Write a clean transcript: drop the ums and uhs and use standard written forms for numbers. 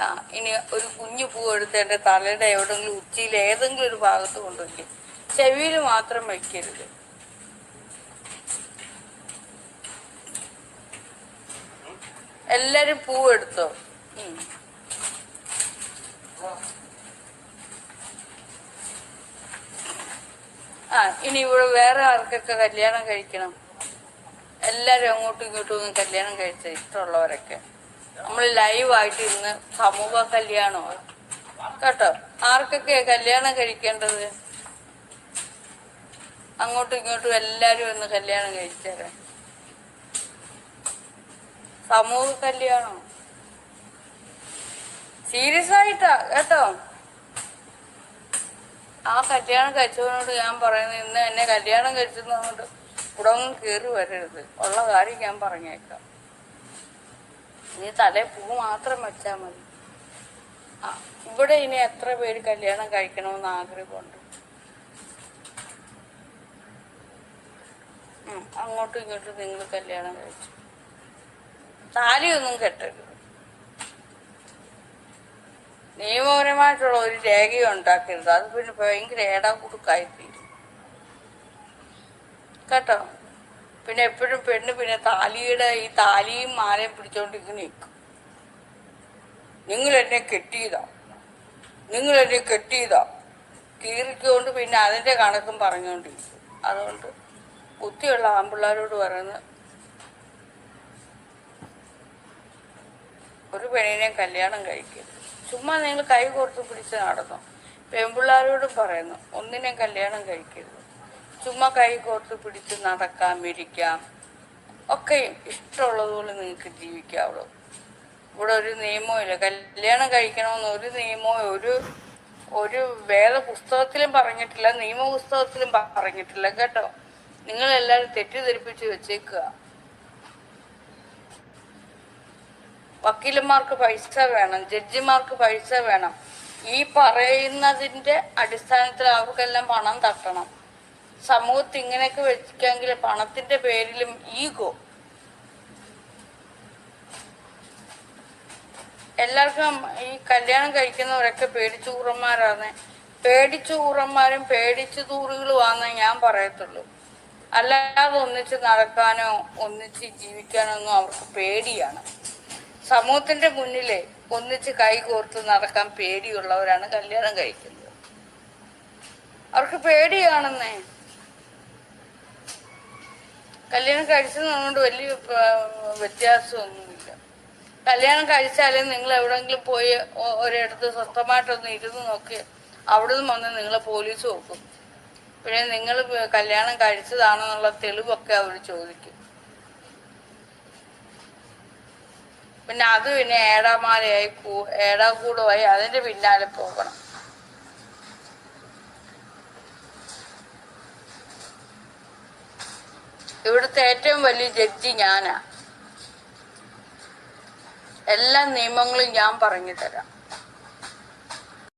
ആ ഇനി ഒരു കുഞ്ഞു പൂ എടുത്ത് എൻ്റെ തലയുടെ എവിടെയെങ്കിലും ഉച്ചിയിൽ ഏതെങ്കിലും ഒരു ഭാഗത്ത് കൊണ്ടുവയ്ക്കും. ചെവിയിൽ മാത്രം വയ്ക്കരുത്. എല്ലാരും പൂ എടുത്തോ. ഇനി ഇവിടെ വേറെ ആർക്കൊക്കെ കല്യാണം കഴിക്കണം? എല്ലാരും അങ്ങോട്ടും ഇങ്ങോട്ടും ഒന്നും കല്യാണം കഴിച്ച ഇഷ്ടമുള്ളവരൊക്കെ നമ്മൾ ലൈവായിട്ട് ഇന്ന് സമൂഹ കല്യാണമാണ് കേട്ടോ. ആർക്കൊക്കെയാ കല്യാണം കഴിക്കേണ്ടത്? അങ്ങോട്ടും ഇങ്ങോട്ടും എല്ലാരും ഒന്ന് കല്യാണം കഴിച്ചേരാൻ. സമൂഹ കല്യാണം സീരിയസ് ആയിട്ടാ കേട്ടോ. ആ കല്യാണം കഴിച്ചവനോട് ഞാൻ പറയുന്നത്, ഇന്ന് എന്നെ കല്യാണം കഴിച്ചതുകൊണ്ട് ഇവിടെ ഒന്നും കയറി വരരുത്. ഉള്ള കാര്യം ഞാൻ പറഞ്ഞേക്കാം. നീ തലേ പൂ മാത്രം വെച്ചാൽ മതി. ഇവിടെ ഇനി എത്ര പേര് കല്യാണം കഴിക്കണമെന്ന് ആഗ്രഹമുണ്ട്? അങ്ങോട്ടും ഇങ്ങോട്ടും നിങ്ങൾ കല്യാണം കഴിച്ചു. താലിയൊന്നും കെട്ടരുത്. നിയമപരമായിട്ടുള്ള ഒരു രേഖയും ഉണ്ടാക്കരുത്. അത് പിന്നെ ഭയങ്കര ഏടാകുടുക്കായിത്തീരും കേട്ടോ. പിന്നെ എപ്പോഴും പെണ്ണ് പിന്നെ താലിയുടെ ഈ താലിയും മാലയും പിടിച്ചോണ്ട് ഇങ്ങനെ നിൽക്കും. നിങ്ങൾ എന്നെ കെട്ടിയതാ, നിങ്ങൾ എന്നെ കെട്ടിയതാ കീറിക്കൊണ്ട് പിന്നെ അതിന്റെ കണക്കും പറഞ്ഞുകൊണ്ടിരിക്കും. അതുകൊണ്ട് ബുദ്ധിയുള്ള ആൺപിള്ളേരോട് പറയുന്നത്, ഒരു പെണ്ണിനെ കല്യാണം കഴിക്കരുത്. ചുമ്മാ നിങ്ങൾ കൈ കോർത്ത് പിടിച്ച് നടന്നു. പെൺപിള്ളേരോടും പറയുന്നു, ഒന്നിനെ കല്യാണം കഴിക്കരുത്. ചുമ്മാ കൈ കോർത്ത് പിടിച്ച് നടക്കാം, ഇരിക്കാം, ഒക്കെ ഇഷ്ടമുള്ളതുപോലെ നിങ്ങൾക്ക് ജീവിക്കാവുള്ളൂ. ഇവിടെ ഒരു നിയമവും ഇല്ല. കല്യാണം കഴിക്കണമെന്ന് ഒരു നിയമവും ഒരു വേദ പുസ്തകത്തിലും പറഞ്ഞിട്ടില്ല, നിയമപുസ്തകത്തിലും പറഞ്ഞിട്ടില്ല കേട്ടോ. നിങ്ങളെല്ലാവരും തെറ്റിദ്ധരിപ്പിച്ച് വെച്ചേക്കുക. വക്കീലന്മാർക്ക് പൈസ വേണം, ജഡ്ജിമാർക്ക് പൈസ വേണം. ഈ പറയുന്നതിന്റെ അടിസ്ഥാനത്തിൽ അവർക്കെല്ലാം പണം തട്ടണം. സമൂഹത്തിൽ ഇങ്ങനെയൊക്കെ വെച്ചെങ്കിൽ പണത്തിന്റെ പേരിലും ഈഗോ. എല്ലാവർക്കും ഈ കല്യാണം കഴിക്കുന്നവരൊക്കെ പേടിച്ചൂറന്മാരാണ്. പേടിച്ചൂറന്മാരും പേടിച്ചു തൂറുകളുമാണെന്ന് ഞാൻ പറയത്തുള്ളൂ. അല്ലാതെ ഒന്നിച്ച് നടക്കാനോ ഒന്നിച്ച് ജീവിക്കാനോ ഒന്നും അവർക്ക് പേടിയാണ്. സമൂഹത്തിന്റെ മുന്നിലെ ഒന്നിച്ച് കൈകോർത്ത് നടക്കാൻ പേടിയുള്ളവരാണ് കല്യാണം കഴിക്കുന്നത്. അവർക്ക് പേടിയാണെന്നേ. കല്യാണം കഴിച്ചതുകൊണ്ട് വലിയ വ്യത്യാസമൊന്നുമില്ല. കല്യാണം കഴിച്ചാലേ നിങ്ങൾ എവിടെങ്കിലും പോയി ഒരിടത്ത് സ്വസ്ഥമായിട്ടൊന്ന് ഇരുന്ന് നോക്കി അവിടെ നിന്ന് വന്ന് നിങ്ങളെ പോലീസ് നോക്കും. പിന്നെ നിങ്ങൾ കല്യാണം കഴിച്ചതാണെന്നുള്ള തെളിവൊക്കെ അവർ ചോദിക്കും. പിന്നെ അത് പിന്നെ ഏടാമാലയായി ഏടാകൂടമായി അതിന്റെ പിന്നാലെ പോകണം. ഇവിടുത്തെ ഏറ്റവും വലിയ ജഡ്ജി ഞാനാ. എല്ലാ നിയമങ്ങളും ഞാൻ പറഞ്ഞു തരാം.